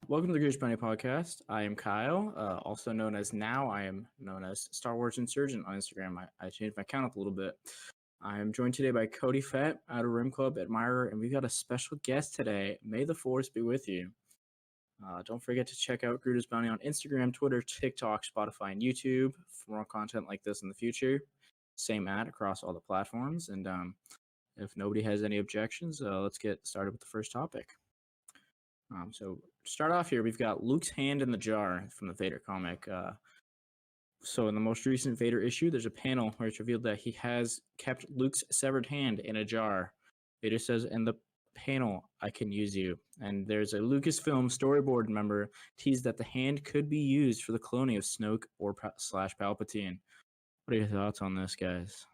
Welcome to the Goose Bunny Podcast. I am Kyle, also known as I am known as Star Wars Insurgent on Instagram. I changed my account up a little bit. I am joined today by Cody Fett, Outer Rim Club admirer, and we've got a special guest today. May the Force be with you. Don't forget to check out Gruder's Bounty on Instagram, Twitter, TikTok, Spotify, and YouTube for more content like this in the future. Same ad across all the platforms. And if nobody has any objections, let's get started with the first topic. So to start off here, we've got Luke's hand in the jar from the Vader comic. So in the most recent Vader issue, there's a panel where it's revealed that he has kept Luke's severed hand in a jar. Vader says, "In the panel, I can use you." And there's a Lucasfilm storyboard member teased that the hand could be used for the cloning of Snoke or slash Palpatine. What are your thoughts on this, guys?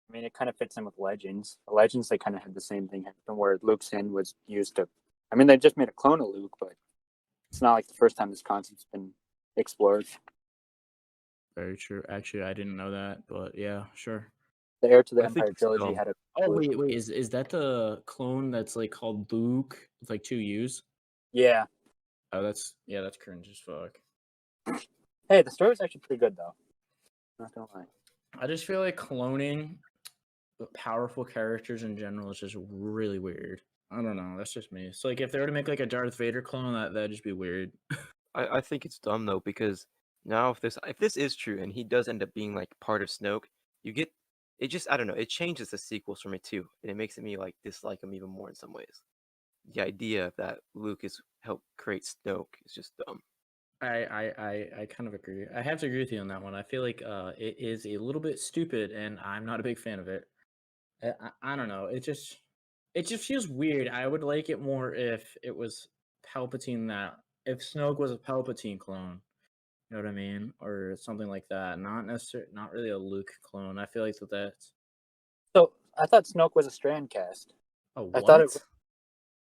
I mean, it kind of fits in with Legends. Legends, they kind of had the same thing happen where Luke's hand was used to. I mean, they just made a clone of Luke, but it's not like the first time this concept's been explored. Very true. Actually, I didn't know that, but yeah, sure. The Heir to the I think Empire it's trilogy dumb. had a. Oh wait, is that the clone that's like called Luke with like two U's? Yeah. Oh, that's cringe as fuck. Hey, the story was actually pretty good though. Not gonna lie. I just feel like cloning powerful characters in general is just really weird. I don't know. That's just me. So like, if they were to make like a Darth Vader clone, that'd just be weird. I think it's dumb though because now if this is true and he does end up being like part of Snoke, you get it just I don't know, it changes the sequels for me too, and it makes me like dislike him even more in some ways. The idea that Lucas helped create Snoke is just dumb. I kind of agree. I have to agree with you on that one. I feel like it is a little bit stupid, and I'm not a big fan of it. I don't know. It just feels weird. I would like it more if it was Palpatine if Snoke was a Palpatine clone. You know what I mean? Or something like that. Not really a Luke clone. I feel like that's. So I thought Snoke was a Strand cast. Oh, I what? thought it.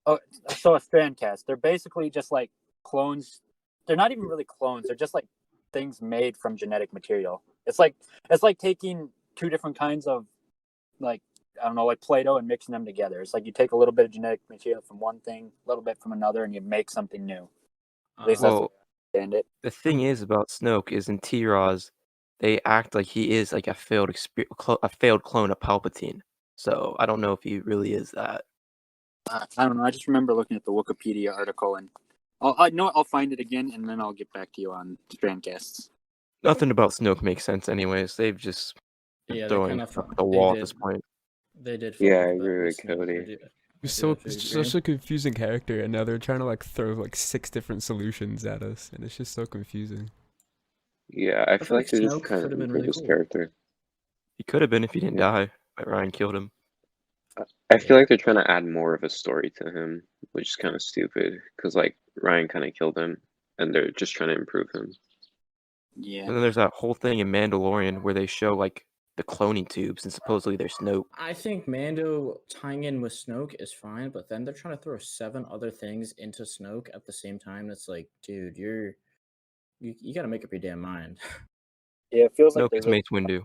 Oh, so a Strand cast. They're basically just like clones. They're not even really clones. They're just like things made from genetic material. It's like taking two different kinds of like I don't know, like Play-Doh and mixing them together. It's like you take a little bit of genetic material from one thing, a little bit from another, and you make something new. At least that's the way I understand it. The thing is about Snoke is in T-Raws, they act like he is like a failed clone of Palpatine. So I don't know if he really is that. I don't know. I just remember looking at the Wikipedia article, and I'll find it again, and then I'll get back to you on Strandcasts. Nothing about Snoke makes sense, anyways. They've just throwing the wall at this point. They did. Yeah, I agree with Cody. He's such a confusing character, and now they're trying to like throw like 6 different solutions at us, and it's just so confusing. Yeah, I feel like they just Snoke kind of could've been improved really his cool. character. He could have been if he didn't die, but Ryan killed him. I feel like they're trying to add more of a story to him, which is kind of stupid because like Ryan kind of killed him, and they're just trying to improve him. Yeah. And then there's that whole thing in Mandalorian where they show like the cloning tubes and supposedly they're Snoke. I think Mando tying in with Snoke is fine, but then they're trying to throw 7 other things into Snoke at the same time. It's like, dude, you got to make up your damn mind. Yeah, it feels Snoke like is Mace Windu.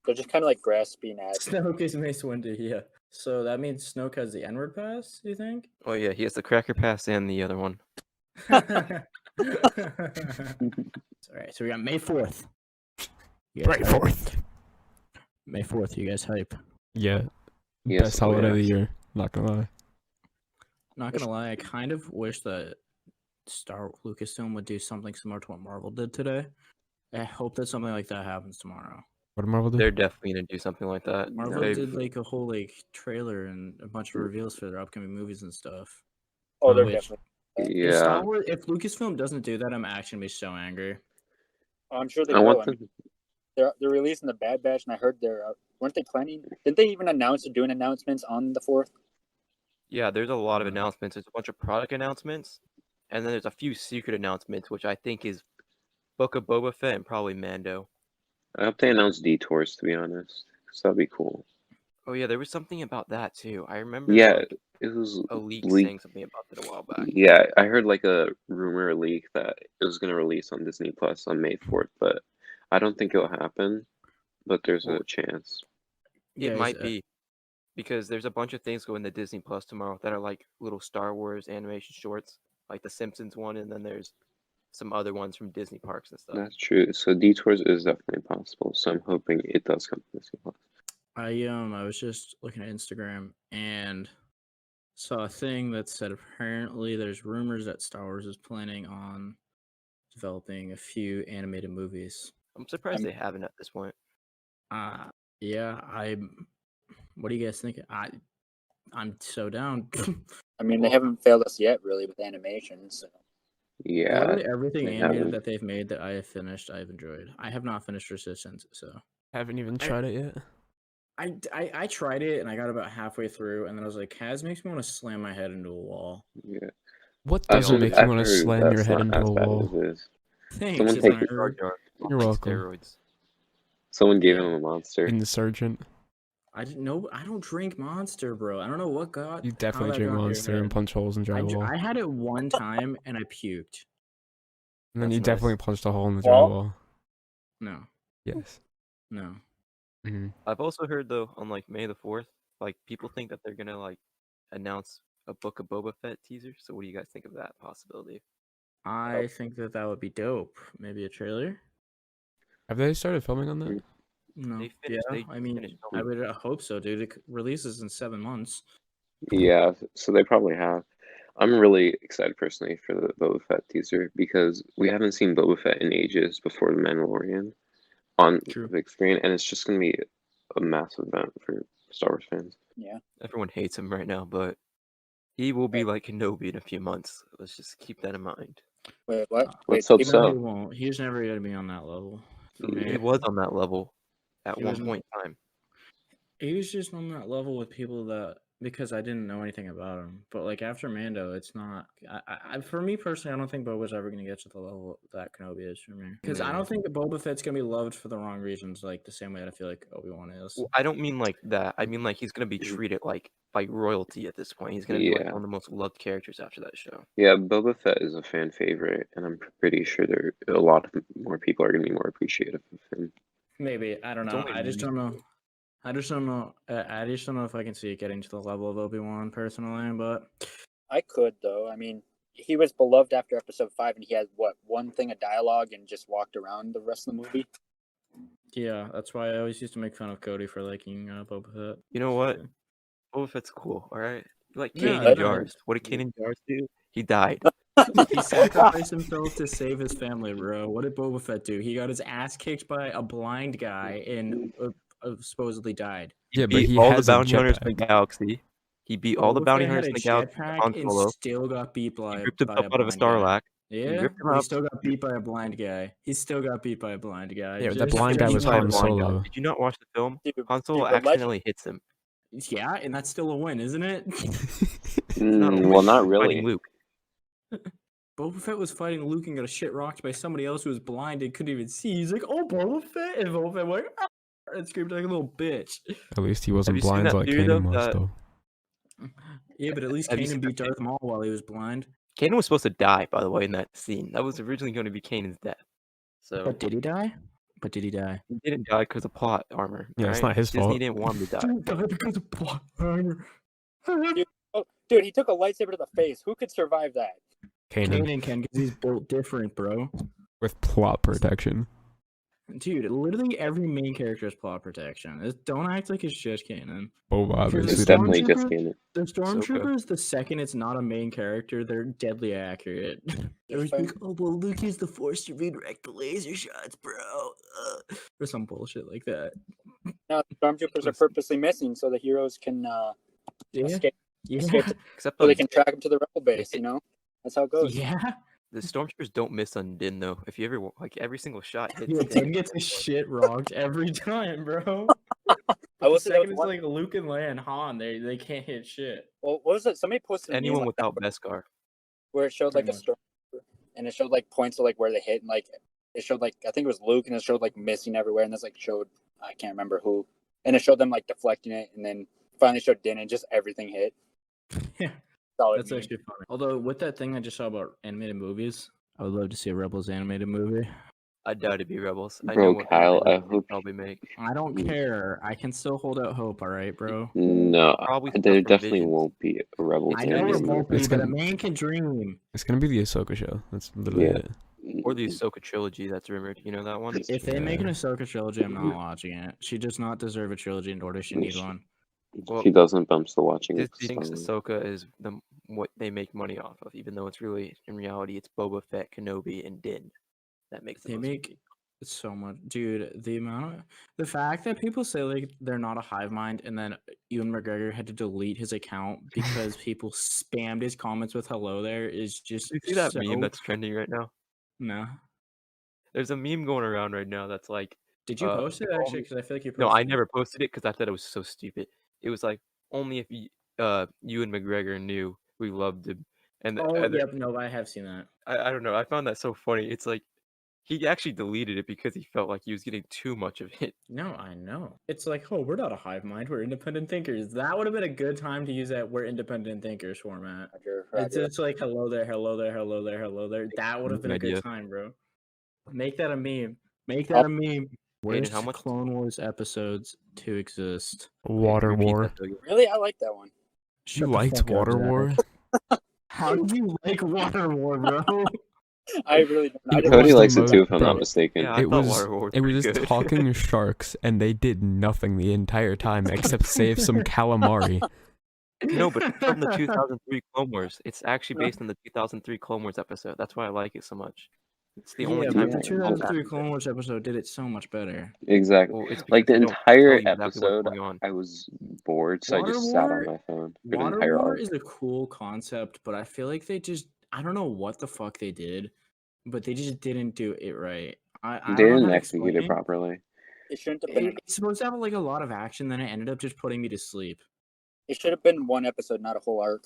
they're just kind of like grasping at. Snoke is Mace Windu, yeah. So that means Snoke has the N-word pass, do you think? Oh yeah, he has the Cracker Pass and the other one. All right, so we got May 4th. Right, 4th. May 4th, you guys hype? Yeah. Yes, Best holiday of the year. Not gonna lie. Not gonna lie, I kind of wish that Lucasfilm would do something similar to what Marvel did today. I hope that something like that happens tomorrow. What did Marvel do? They're definitely gonna do something like that. Marvel did like a whole like trailer and a bunch of reveals for their upcoming movies and stuff. Oh, they're Which- definitely. Yeah, If Lucasfilm doesn't do that, I'm actually gonna be so angry. I'm sure they I will. want I them. mean, they're releasing the Bad Batch, and I heard weren't they planning? Didn't they even announce they're doing announcements on the 4th? Yeah, there's a lot of announcements. There's a bunch of product announcements, and then there's a few secret announcements, which I think is Book of Boba Fett and probably Mando. I hope they announce detours, to be honest, because that'd be cool. Oh yeah, there was something about that too. I remember. Yeah, like, it was a leak leaked. saying something about it a while back. Yeah, I heard like a rumor leak that it was gonna release on Disney Plus on May 4th, but I don't think it'll happen. But there's a chance. It might be, because there's a bunch of things going to Disney Plus tomorrow that are like little Star Wars animation shorts. like the Simpsons one, and then there's some other ones from Disney parks and stuff. That's true. So detours is definitely possible. So I'm hoping it does come to Disney Plus. I was just looking at Instagram and saw a thing that said apparently there's rumors that Star Wars is planning on developing a few animated movies. I'm surprised I'm- they haven't at this point. Yeah, what do you guys think? I'm so down. I mean, they haven't failed us yet, really, with animation. So Yeah, Literally everything they animated haven't. that they've made that I have finished, I've enjoyed. I have not finished Resistance, so Haven't even tried it yet. I tried it and I got about halfway through, and then I was like, Kaz makes me want to slam my head into a wall. Yeah. What I doesn't heard- make you want to I've heard slam your that's head not into as a bad wall? as it is. Thanks. Someone it's take- not Jar hurt. Jar on, You're like, welcome. Steroids. Someone gave Yeah. him a monster. Insurgent. I didn't know. I don't drink Monster, bro. I don't know what got. You how definitely that drink got in your Monster and head. punch holes in drywall. I had it one time and I puked. And then That's you nice. definitely punched a hole in the Well- drywall. No, Yes. no. hmm I've also heard though on like May the 4th, like people think that they're gonna like announce a Book of Boba Fett teaser. So what do you guys think of that possibility? I think that would be dope. Maybe a trailer. Have they started filming on that? No. They finished- yeah, they I mean, finished I filming. would hope so, dude. It releases in 7 months. Yeah, so they probably have. I'm really excited personally for the Boba Fett teaser because we haven't seen Boba Fett in ages before The Mandalorian on True. the big screen, and it's just gonna be a massive event for Star Wars fans. yeah, Everyone hates him right now, but he will be like Kenobi in a few months. Let's just keep that in mind. wait, what? Let's Wait, hope even so. No, he won't. He's never gonna be on that level. For me. He was on that level at He one wasn't- point in time. He was just on that level with people that because I didn't know anything about him. But like after Mando, it's not. For me personally, I don't think Boba's ever gonna get to the level that Kenobi is for me. Because I don't think that Boba Fett's gonna be loved for the wrong reasons, like the same way that I feel like Obi-Wan is. Well, I don't mean like that. I mean like he's gonna be treated like royalty at this point. He's gonna be like Yeah. one of the most loved characters after that show. Yeah, Boba Fett is a fan favorite, and I'm pretty sure there a lot of more people are gonna be more appreciative of him. Maybe I don't It's know. only I just don't know. reasonable. I just don't know. I just don't know if I can see it getting to the level of Obi-Wan personally. But I could though. I mean, he was beloved after Episode 5, and he had what, one thing of dialogue and just walked around the rest of the movie. yeah, that's why I always used to make fun of Cody for liking Boba Fett. You know what? Boba Fett's cool. All right. Like Yeah, Kanan no. Jarrus. What did Kanan Jarrus do? He died. He sacrificed himself to save his family, bro. What did Boba Fett do? He got his ass kicked by a blind guy and supposedly died. Yeah, but Beat he all the has a bounty hunters in the jetpack. galaxy. He beat all the Boba bounty Fett hunters had in a the galaxy. jetpack Han and Solo. still got beat He by ripped by himself a out of a blind guy. Sarlacc. Yeah, ripped him but he up. still got beat by a blind guy. He still got beat by a blind guy. Yeah, but that Just- blind guy just was Beat by a Han blind guy. Solo. Did you not watch the film? Dude, Han Solo dude, the accidentally hits him. Yeah, and that's still a win, isn't it? Not a Well, win. not He's really. fighting Luke. Boba Fett was fighting Luke and got a shit rocked by somebody else who was blind and couldn't even see. He's like, "Oh, Boba Fett!" And Boba Fett went, "Ah!" and screamed like a little bitch. At least he wasn't you seen blind that like theory, though, Kanan was, that- though. Yeah, but at least Have you Kanan seen beat that Darth Maul while he was blind. Kanan was supposed to die, by the way, in that scene. That was originally going to be Kanan's death. So But did he die? But did he die? he didn't die because of plot armor. Yeah, it's alright? not his Disney fault. didn't want him to die. Dude died because of plot armor. Oh, dude, he took a lightsaber to the face. Who could survive that? Kanan Kanan can because he's built different, bro. with plot protection. Dude, literally every main character has plot protection. Don't act like it's just Kanan. Boba Because obviously It's the didn't. definitely just Stormtrooper- Kanan. The Ahsoka. Stormtroopers, the second it's not a main character, they're deadly accurate. Everyone's like, oh, well, Luke used the Force to redirect the laser shots, bro. Or some bullshit like that. Now, the stormtroopers are purposely missing so the heroes can Yeah. escape, Yeah. escape Except so they on can track them to the rebel base. You know, that's how it goes. Yeah. the stormtroopers don't miss on Din though. If you ever like every single shot hits Yeah, Din. Din gets his shit rocked every time, bro. I will The say that second was it's one- like Luke and Leia and Han, they can't hit shit. Well, what was it? Somebody posted a meme Anyone like that without Beskar. where it showed like a Pretty stormtrooper and it showed like points of like where they hit and like it showed like I think it was Luke and it showed like missing everywhere and this like showed I can't remember who and it showed them like deflecting it and then finally showed Din and just everything hit. Yeah. Solid That's meme. actually funny. Although with that thing I just saw about animated movies, I would love to see a Rebels animated movie. I doubt it'd be Rebels. I Bro, know what Kyle, I Rebels would hope probably make. I don't care. I can still hold out hope. All right, bro. no. Probably There stuff from definitely Visions. won't be a Rebels I gonna know be it something. won't be, It's but a gonna- man can dream. It's gonna be the Ahsoka show. That's literally Yeah. it. Or the Ahsoka trilogy that's rumored. You know that one? If they make an Yeah. Ahsoka trilogy, I'm not watching it. She does not deserve a trilogy, nor does she need one. Well, She doesn't, but I'm still watching it. Disney thinks Ahsoka is what they make money off of, even though it's really, in reality, it's Boba Fett, Kenobi, and Din that makes the They most make money. so much, dude. The fact that people say like they're not a hive mind, and then Ewan McGregor had to delete his account because people spammed his comments with "hello there" is just You see that so... meme that's trending right now? No. There's a meme going around right now that's like, Did you post it if actually? only- Because I feel like you posted no, I it. never posted it because I thought it was so stupid. It was like, only if Ewan McGregor knew we loved him. And Oh, and yep. No, I have seen that. I don't know. I found that so funny. It's like he actually deleted it because he felt like he was getting too much of it. No, I know. It's like, oh, we're not a hive mind. We're independent thinkers. That would have been a good time to use that "we're independent thinkers" format. It's just like hello there, hello there, hello there, hello there. That would have been a Good idea. good time, bro. Make that a meme. Make that a meme. Worst how much- Clone Wars episodes to exist. Water Repeat War. that, Dougie. Really, I like that one. Shut You the liked fuck up, Water Zach. War? How did you like Water War, bro? I really don't. I It didn't was Cody the likes it most- too, if I'm bro, not mistaken. Yeah, I It thought was Water War it was pretty just good. talking sharks, and they did nothing the entire time except save some calamari. No, but it's from the 2003 Clone Wars. It's actually based on the 2003 Clone Wars episode. That's why I like it so much. It's the only Yeah, time but the they go back 2003 to Clone it. Wars episode did it so much better. Exactly. Well, it's Like because the they don't entire tell you exactly what's episode, going on. I was bored, so I Water just sat War- on my phone for the Water entire War arc. is a cool concept, but I feel like I don't know what the fuck they did, but they just didn't do it right. I They don't know didn't how to execute it explain. properly. It shouldn't have been. It's supposed to have like a lot of action, then it ended up just putting me to sleep. It should have been one episode, not a whole arc.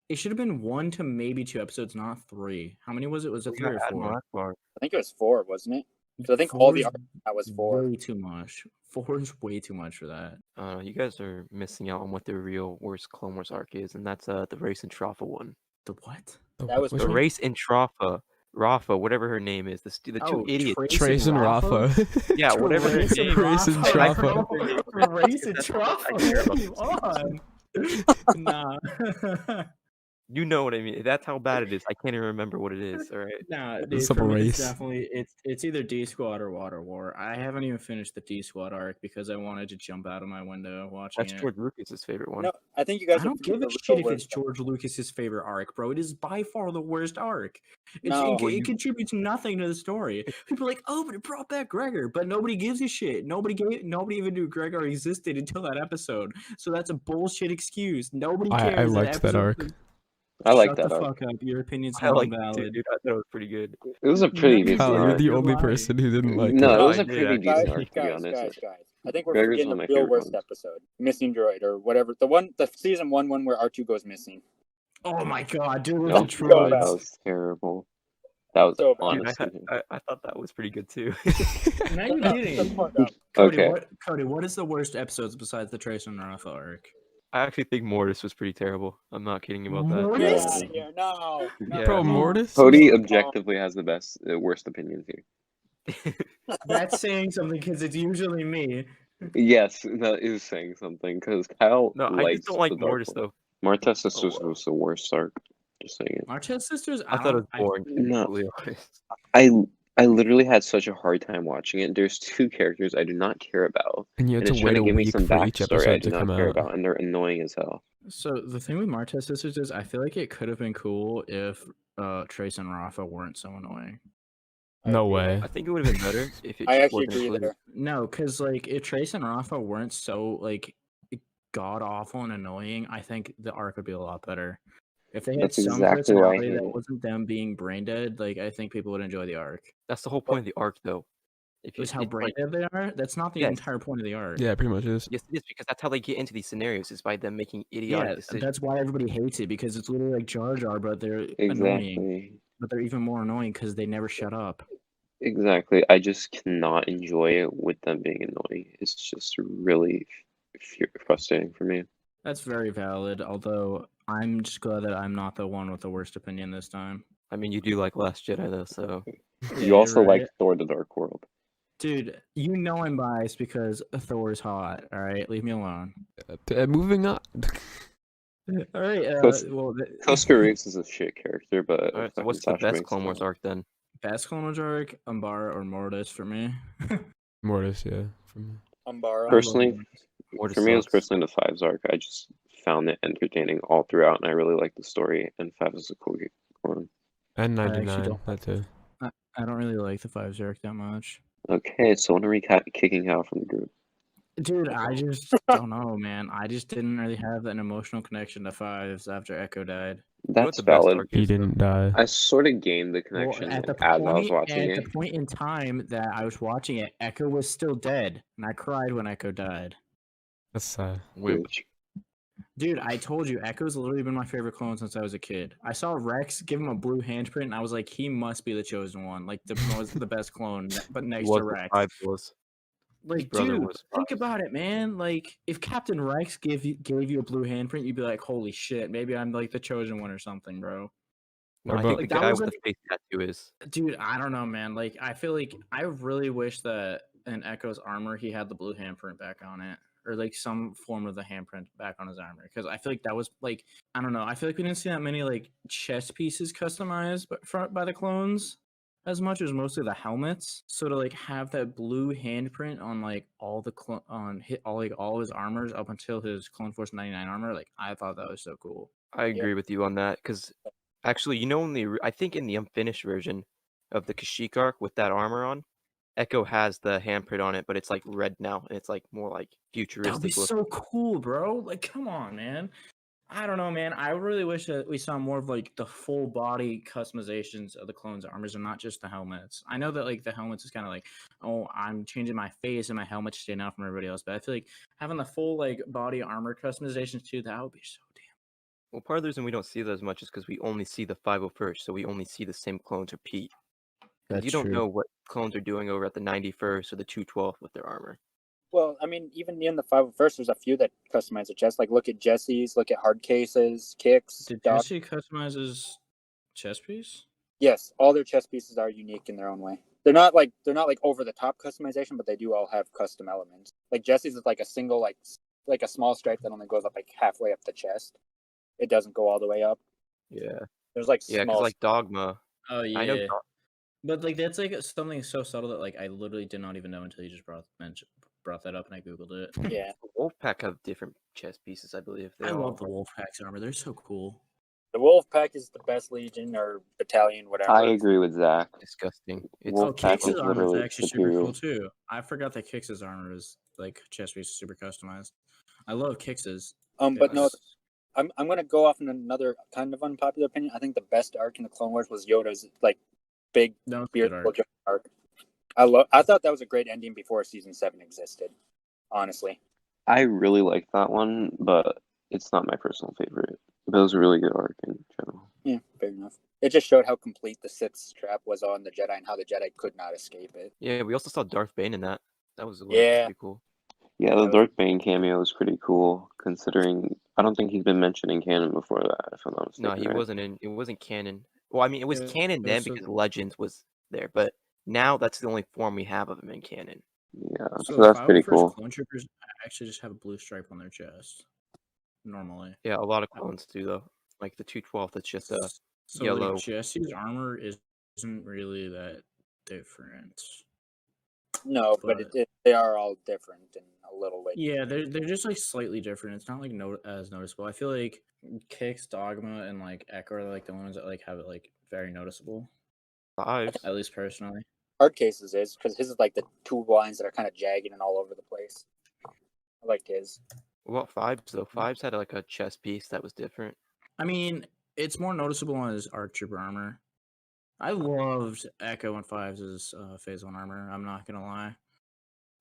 It should have been 1 to maybe 2 episodes, not 3. How many was it? Was it We 3 got or Admiral 4? Akbar. I think it was 4, wasn't it? So I think all the 4 is arc that was 4. way too much. 4 is way too much for that. You guys are missing out on what the real worst Clone Wars arc is, and that's the Race and Trafa one. The what? That was Which The one? Race and Trafa, Rafa, whatever her name is, the two idiots. Trace and Rafa. Yeah, whatever her Trace name and is. Trace and I Trafa. forgot her name. Race and That's all I care about Trafa. this Come on. Nah. You know what I mean. That's how bad it is. I can't even remember what it is. All right. Nah, dude, What's up, for me, it's Race? definitely it's either D Squad or Water War. I haven't even finished the D Squad arc because I wanted to jump out of my window watching That's it. George Lucas's favorite one. No, I think you guys. I don't give a shit if it's George Lucas's favorite arc, bro. It is by far the worst arc. No. It contributes nothing to the story. People are like, oh, but it brought back Gregor, but nobody gives a shit. Nobody even knew Gregor existed until that episode. So that's a bullshit excuse. Nobody cares. I liked that arc. I like Shut that the arc. fuck up. Your opinion's I not like it too, valid. dude. I thought it was pretty good. It was a pretty No, decent Kyle, you're arc. the You're only lying. person who didn't like No, it. it was I a did, pretty actually. decent arc, to be guys, honest. guys. I think we're Gregor's forgetting one the of my real favorite worst ones. episode, Missing Droid or whatever. The season one where R2 goes missing. Oh my god, dude, with Oh, the so droids. bad. that was terrible. That was So bad. Dude, honestly. I thought that was pretty good too. Now you're Shut kidding. the fuck up. Cody, Okay. what is the worst episodes besides the Trace and Rafa arc? I actually think Mortis was pretty terrible. I'm not kidding about that. Get Mortis? out of here. No. Yeah. Bro, Mortis? Cody Oh. objectively has the worst opinions here. That's saying something because it's usually me. Yes, that is saying something because Kyle No, I likes just don't like the Dark Mortis Lord. though. Martez Sisters wow. was the worst arc. Just saying it. Marquez Sisters, I thought it was boring. To be No. completely honest. I literally had such a hard time watching it. There's two characters I do not care about, And you and had it's to wait trying a to give me week some for each backstory I episode do to not come care out. about, and they're annoying as hell. So the thing with Marquez Sisters is I feel like it could have been cool if Trace and Rafa weren't so annoying. No way. I think it would have been better if it I just actually wasn't agree included. there. No, because like if Trace and Rafa weren't so like god awful and annoying, I think the arc would be a lot better. If they had That's some exactly why I personality hate that it. wasn't them being brain dead, like I think people would enjoy the arc. That's the whole point of the arc, though. If Is how it's brain like, dead they are? That's not the Yes. entire point of the arc. Yeah, it pretty much is. yes, it is because that's how they get into these scenarios is by them making idiotic Yeah, decisions. that's why everybody hates it because it's literally like Jar Jar, but they're annoying. Exactly. But they're even more annoying because they never shut up. Exactly. I just cannot enjoy it with them being annoying. It's just really frustrating for me. That's very valid. Although I'm just glad that I'm not the one with the worst opinion this time. I mean, you do like Last Jedi though, so You also right. like Thor: The Dark World. Dude, you know I'm biased because Thor's hot. All right, leave me alone. Moving on. All right. Cos- Well, Costa Reeves is a shit character, but All right, so fucking what's the Sasha best makes Clone him Wars hot. arc then? best Clone Wars arc, Umbara or Mortis for me. Mortis, yeah. From Umbara. Personally, Mortis for me, it was sucks. personally the Fives arc. I just found it entertaining all throughout, and I really liked the story. And Five is a cool clone. and I actually 99. don't. That too. I don't really like the Fives arc that much. Okay, so when are we kicking out from the group? Dude, I just don't know, man. I just didn't really have an emotional connection to Fives after Echo died. You know what That's the best valid. arc He is, though? didn't die. I sort of gained the Well, connection at like, the as I was watching at it. the point in time that I was watching it, Echo was still dead, and I cried when Echo died. That's sad. Wait, Bitch. Dude, I told you, Echo's literally been my favorite clone since I was a kid. I saw Rex give him a blue handprint, and I was like, he must be the chosen one, like the best clone, but he next was to what Rex. Fives was. Like, brother dude, was think Fives. about it, man. Like, if Captain Rex gave you a blue handprint, you'd be like, holy shit, maybe I'm like the chosen one or something, bro. No, What I think about- the Like, that guy was with like, the face tattoo is. dude, I don't know, man. Like, I feel like I really wish that in Echo's armor he had the blue handprint back on it, or like some form of the handprint back on his armor, because I feel like that was like, I don't know. I feel like we didn't see that many like chest pieces customized by the clones as much as mostly the helmets. So to like have that blue handprint on like all the all his armors up until his Clone Force 99 armor, like I thought that was so cool. I agree with you on that because actually, I think in the unfinished version of the Kashyyyk arc with that armor on, Echo has the handprint on it, but it's like red now, and it's like more like That would be futuristic look. so cool, bro. Like, come on, man. I don't know, man. I really wish that we saw more of like the full body customizations of the clones' armors and not just the helmets. I know that like the helmets is kind of like, oh, I'm changing my face and my helmet to stand out from everybody else, but I feel like having the full like body armor customizations too, that would be so damn. Well, part of the reason we don't see that as much is because we only see the 501st, so we only see the same clones repeat. Because you don't know what clones are doing over at the 91st or the 212th with their armor. Well, I mean, even in the 501st, there's a few that customize the chest. Like, look at Jesse's, look at Hard Cases, Kicks. Did Dog. Jesse customize his chest piece? Yes, all their chest pieces are unique in their own way. They're not like over the top customization, but they do all have custom elements. Like Jesse's is like a single like a small stripe that only goes up like halfway up the chest. It doesn't go all the way up. Yeah. There's like Yeah, because small. like Dogma. Oh yeah. I know. But like that's like something so subtle that like I literally did not even know until you just brought that up and I googled it. Yeah, Wolfpack have different chest pieces, I believe. I love the Wolfpack's armor. They're so cool. the Wolf Pack is the best Legion or battalion, whatever. I agree with Zach. Disgusting. It's Wolf Pack Kix's is armor is literally actually superior. super cool too. I forgot that Kix's armor is like chest piece super customized. I love Kix's. But no, I'm gonna go off in another kind of unpopular opinion. I think the best arc in the Clone Wars was Yoda's like big no beautiful arc. I thought that was a great ending before season 7 existed. Honestly, I really like that one, but it's not my personal favorite. But it was a really good arc in general. yeah, fair enough. It just showed how complete the Sith's trap was on the Jedi and how the Jedi could not escape it. Yeah, we also saw Darth Bane in that. That was Yeah. pretty cool. Yeah, the Darth Bane cameo was pretty cool, considering I don't think he's been mentioned in canon before that, if I'm not mistaken. No, he right? wasn't in. It wasn't canon. Well, I mean, it was canon then so- because Legends was there, but now that's the only form we have of him in canon. Yeah, So so that's if pretty first cool. Clone troopers actually just have a blue stripe on their chest. Normally. Yeah, a lot of clones do though. Like the 212th, it's just a So yellow. like Jesse's armor isn't really that different. No, but they are all different in a little way. Yeah, they're just like slightly different. It's not like as noticeable. I feel like Kix, Dogma, and like Echo are like the ones that like have it like very noticeable. Fives. At least personally. Hard Cases is because his is like the two lines that are kind of jagged and all over the place. I liked his. What about Fives though? Fives had like a chest piece that was different. I mean, it's more noticeable on his ARC Trooper armor. I loved Echo and Fives' Phase 1 armor. I'm not gonna lie.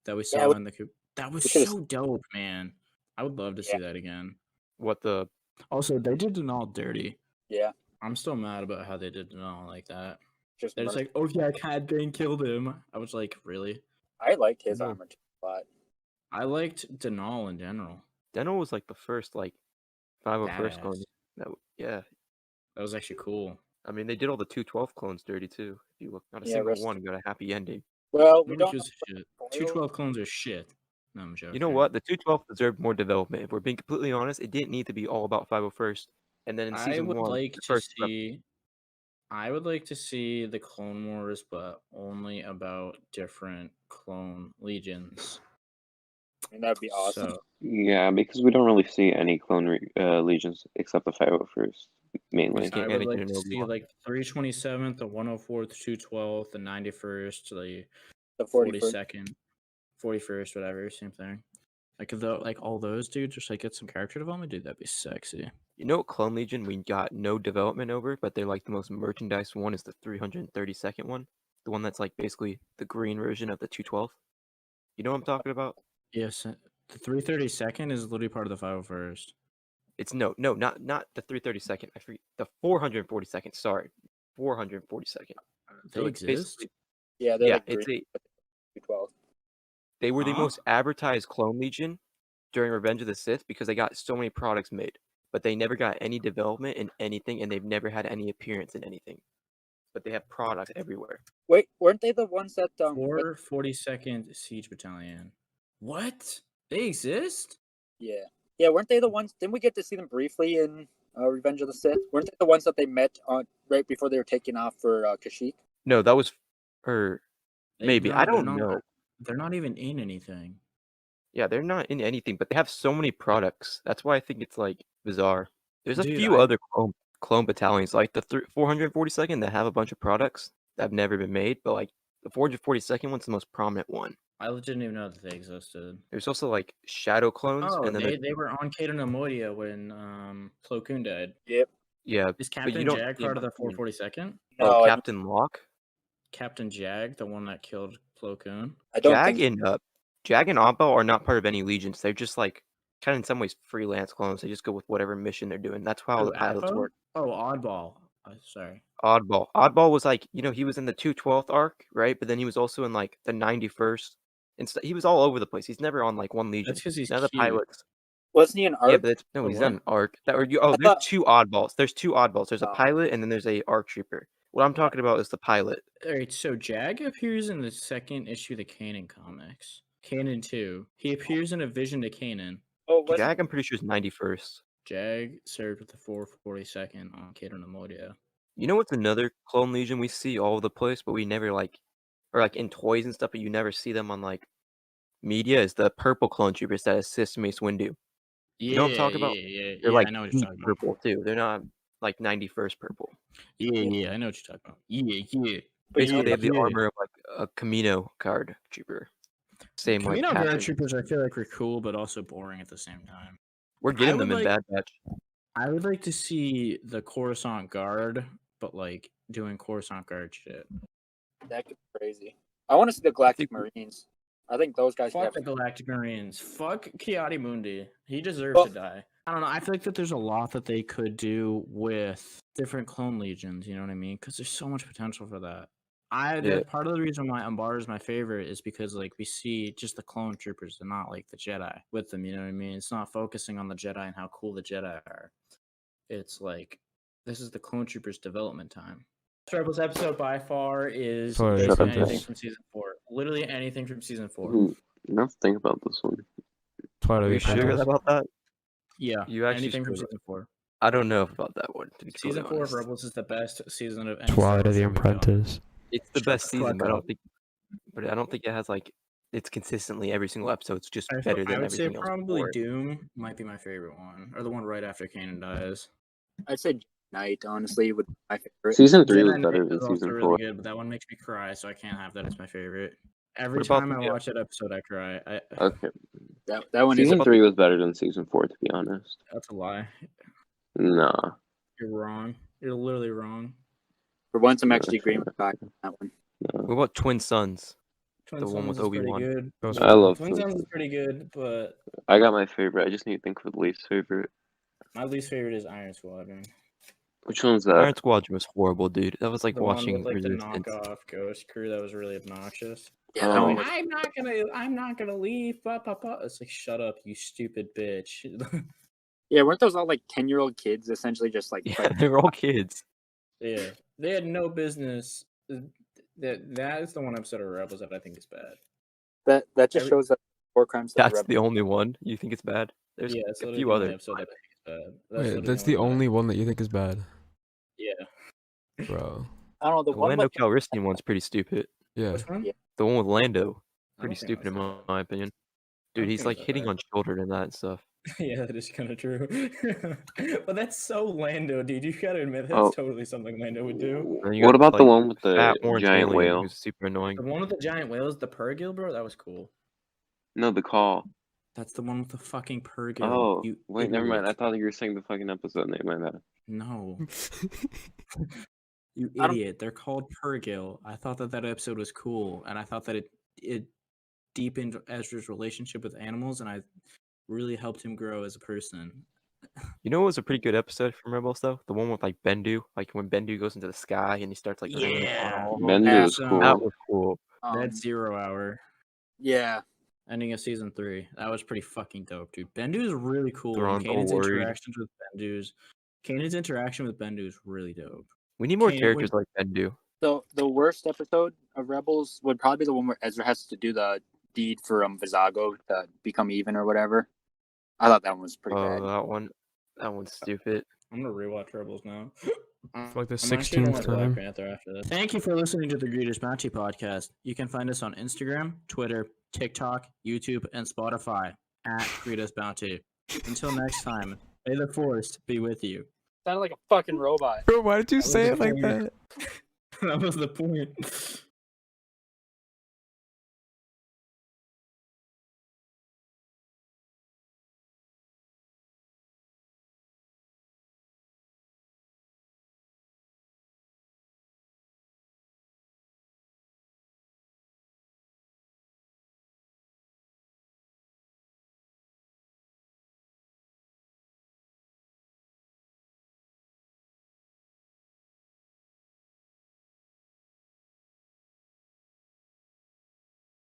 That we saw in the coop. That was so dope, man. I would love to see that again. What the? Also, they did Denal dirty. Yeah. I'm still mad about how they did Denal like that. Just They're just like, oh yeah, Cad Bane killed him. I was like, really? I liked his No. armor a lot. I liked Denal in general. Denno was like the first like 501st Badass. clone. Yeah, That was actually cool. I mean, they did all the 212 clones dirty too. If you look, not a Yeah, single rest- one got a happy ending. Well, we Nobody don't. gives a shit. Spoil- 212 clones are shit. No, I'm joking. You know what? The 212 deserved more development. If we're being completely honest, it didn't need to be all about 501st. And then in I season would one, like the to first see. I would like to see the Clone Wars, but only about different clone legions. And that'd be awesome. So Yeah, because we don't really see any clone legions except the 501st mainly. get I would Anakin like and to see Obi-Wan. like the 327th, the 104th, the 212th, the 91st, The the 41st. 42nd, 41st, whatever, same thing. Like all those dudes, just like get some character development, dude. That'd be sexy. You know what Clone Legion we got no development over, but they're like the most merchandised one is the 332nd one. The one that's like basically the green version of the 212. You know what I'm talking about? Yes, the 332nd is literally part of the 501st. It's no, not the 332nd. I forget the 442nd. Sorry, 442nd. They So it's exist. basically Yeah, they're yeah, the it's green a 212. they were the Huh? most advertised Clone Legion during Revenge of the Sith because they got so many products made, but they never got any development in anything, and they've never had any appearance in anything. But they have products everywhere. Wait, weren't they the ones that 442nd Siege Battalion. What? They exist? Yeah, weren't they the ones? Didn't we get to see them briefly in Revenge of the Sith? Weren't they the ones that they met on right before they were taking off for Kashyyyk? No, that was or maybe No, I they're don't not. know. They're not even in anything. Yeah, they're not in anything, but they have so many products. That's why I think it's like bizarre. There's a Dude, few I- other clone battalions, like the 442nd, that have a bunch of products that have never been made, but like the 442nd one's the most prominent one. I didn't even know that they existed. There's also like shadow clones, Oh, and then they were on Caden and Moria when Plo Koon died. Yep. yeah, Is but you Captain don't Jag see part of them the on screen. 442nd? No, Oh, I- Captain Locke, Captain Jag, the one that killed Plo Koon? I don't Jag think. and Jag and Oddball are not part of any legions. They're just like kind of in some ways freelance clones. They just go with whatever mission they're doing. That's how Oh, the pilots Appo? work. Oh, Oddball. Sorry. Oddball was like, he was in the 212th arc, right? But then he was also in like the 91st. And he was all over the place. He's never on like one legion. That's because he's None of the cute. pilots. Wasn't he an Yeah, arc? but no, Oh, he's what? not an arc. There's thought- two oddballs. There's two oddballs. There's a Oh. pilot and then there's a arc trooper. What I'm talking about is the pilot. Alright, so Jag appears in the second issue of the Kanan comics. Kanan 2. He appears in A Vision to Kanan. Oh, was Jag, I'm pretty sure is 91st. Jag served with the 442nd on Caden and Moria. You know what's another clone legion we see all over the place, but we never like, or like in toys and stuff, but you never see them on like media, is the purple clone troopers that assist Mace Windu. You know what I'm talking about? Yeah, They're like I know what deep you're talking about. purple too. They're not like 91st purple. Yeah, I know what you're talking about. Yeah. Basically, they have the Yeah. armor of like a Camino guard trooper. Same like Camino Guard pattern. Troopers, I feel like are cool, but also boring at the same time. We're getting would them in like- Bad Batch. I would like to see the Coruscant Guard, but like doing Coruscant Guard shit. that could be crazy? I want to see the Galactic think- Marines. I think those guys. Fuck Have, the Galactic Marines. Fuck Kiadi Mundi. He deserves Well- to die. I don't know. I feel like that there's a lot that they could do with different clone legions. You know what I mean? Because there's so much potential for that. Yeah. Part of the reason why Umbar is my favorite is because like we see just the clone troopers and not like the Jedi with them. You know what I mean? It's not focusing on the Jedi and how cool the Jedi are. It's like this is the clone troopers development time. Rebels episode by far is Sorry, basically shut up, anything Jess. from season 4. Literally anything from season 4. Enough to think about this one. Twilight Are of you the sure Apprentice. about that? Yeah, You actually anything from screwed up. season 4. I don't know about that one. To be Season totally 4 of honest. Rebels is the best season of any Star Twilight of Wars the show we've done. Apprentice. It's the Shut best the season, fuck but up. I don't think it has like it's consistently every single episode. It's just I better than would say everything else. probably before it. Doom might be my favorite one, or the one right after Kanan dies. I'd say Knight, honestly, would be my favorite. Season 3 was Jedi better Knight than is also season really 4. good, but that one makes me cry, so I can't have that as my favorite. Every What about time I the- watch that episode, I cry. Okay. That one Season is 3 was better than season 4, to be honest. That's a lie. Nah. You're wrong. You're literally wrong. For once, I'm No, actually that's agreeing not with Kai on that one. What about Twin Sons? Twin The one Sons with is pretty Obi-Wan. good. Those I love Twin Twin Sons is Sons. pretty good, but I got my favorite. I just need to think of the least favorite. my least favorite is Iron Squadron. Which one's that? Iron Squadron was horrible, dude. That was like The watching one with like the Resistance. knockoff Ghost Crew that was really obnoxious. Yeah, Oh. that one was, I'm not gonna leave. It's like, shut up, you stupid bitch. yeah, weren't those all like 10-year-old kids essentially just like Yeah, they're all kids. Yeah, they had no business. That is the one episode of Rebels that I think is bad. That just Every- shows that war crimes. That's the only one you think it's bad. There's Yeah, it's a literally few the only others. episode that I think is bad. Wait, literally that's the one that I- only one that you think is bad, Yeah. bro. I don't know. The The one Lando with Calrissian one's pretty stupid. Yeah. Which one? Yeah. The one with Lando, I pretty don't think stupid in that's my opinion. Dude, don't he's think like it's that hitting bad. on children and that and stuff. Yeah, that is kind of true. But that's so Lando, dude. You gotta admit that's Oh. totally something Lando would do. And then you What got, about the like, one with the fat orange giant alien whale? who's super annoying. The one with the giant whales, the Purrgil, bro, that was cool. No, the call. That's the one with the fucking Purrgil. Oh, you wait, never mind. I idiot. thought you were saying the fucking episode name. My bad. No, you I don't- idiot. They're called Purrgil. I thought that episode was cool, and I thought that it deepened Ezra's relationship with animals, and I really helped him grow as a person. You know what was a pretty good episode from Rebels though? The one with like Bendu, like when Bendu goes into the sky and he starts like running in the Yeah. tunnel. Bendu Yeah, was so- cool. That was cool. That 0 hour Yeah. ending of season 3, that was pretty fucking dope, dude. Bendu is really cool. They're and all Kanan's worried. interactions with Kanan's interaction with Bendu is really dope. We need more Kanan, characters like Bendu. So the worst episode of Rebels would probably be the one where Ezra has to do the deed for Vizago to become even or whatever. I thought that one was pretty bad. That one's stupid. I'm gonna rewatch Rebels now. For like the I'm actually gonna 16th watch Black time. Panther after this. Thank you for listening to the Greeters Bounty podcast. You can find us on Instagram, Twitter, TikTok, YouTube, and Spotify at Greeters Bounty. Until next time, may the force be with you. Sounded like a fucking robot. Bro, why did you was say the it like point. that? That was the point.